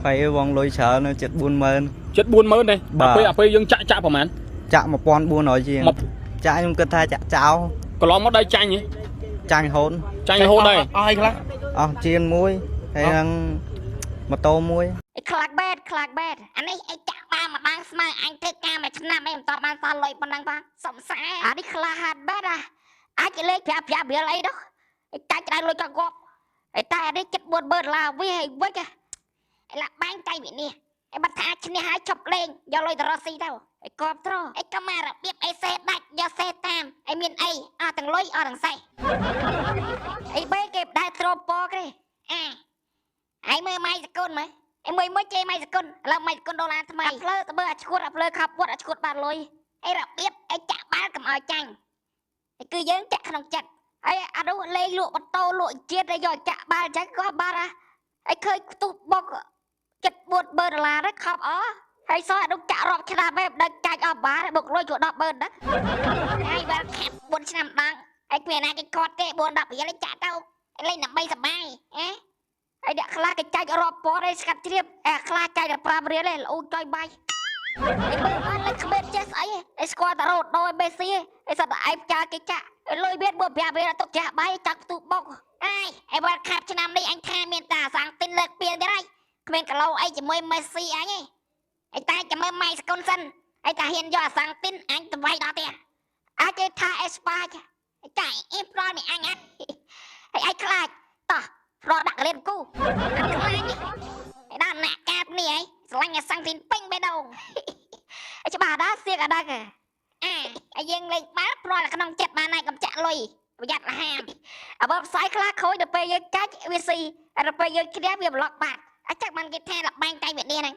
phải vòng lôi chờ nó chết buôn mơn đây à phê dương chạy vào màn chạm một con buôn nói gì chạy nhưng cần thay chạy cháo còn lo mất đây chanh nhỉ chanh hôn đây ai khác chiên muối hay là một tô muối clark bed anh ấy chạm ba mà đang smile anh thích ca mà chấm năm em tọt ban sao lôi ban đang vang sống xa đi clark bed à ai chỉ lấy phép bia lấy đó cái cái lôi cho gọp ta đi chết buồn bơ là với cái là bán cây bị nè bắt thả chân hai chọc lên do lôi tờ xì đâu cọp thôi camera biết xe đạch do xe tam miền thằng lôi thằng say bê kịp đai tropo cái mơ mai con mà mới chơi mai con là mai con đô la thay lơ tao bơ lơ khắp quật bàn lôi là biết chả bán cầm ở chanh cứ dán chặt không chặt đâu lên lụa bắt tô lụa chia ra rồi chả ba trái có ba ra khơi tụt bọc chặt buồn bơ là rất khóc hay sao đâu chả rộng cho ta đang chạy ở bá bực lôi chỗ đọc bơn đó ai ba khẹp buồn xem đang quyền này cái con cái buồn đọc vậy lấy chả đâu lên nằm bay sầm bay đã khai cái chạy ở bó đây sạch tiếp khai chạy ở pra bria này là ôi chơi bay lấy không biết chết ấy squad taro đôi bê xí sao ai cha cái chạ lôi biết bữa bia bia tụt chạ bay chặt tụt bọc ai ba khẹp cho năm đi anh tha miền tả sang tin lệch tiền thế này bên cả lâu ai chỉ mới Messi anh ấy ta chỉ mới may con sân ai ta hiện giờ sang tin anh tụi bay đó tiền ai chơi tha Espa chạy em pro này anh ai khai ta pro đặt lên cu anh khai đó nè cáp này ấy lanh sang tin ping bên đầu cho bà đó xưa cả đây kìa ai dân lên bát pro là cái nông chặt bà này cầm chặt lùi giặt là ham ở bóp xoáy khá khối được bây giờ cách VC rồi bây giờ kia biết lọt bạc chắc bằng cái the là bang tay Việt Nam này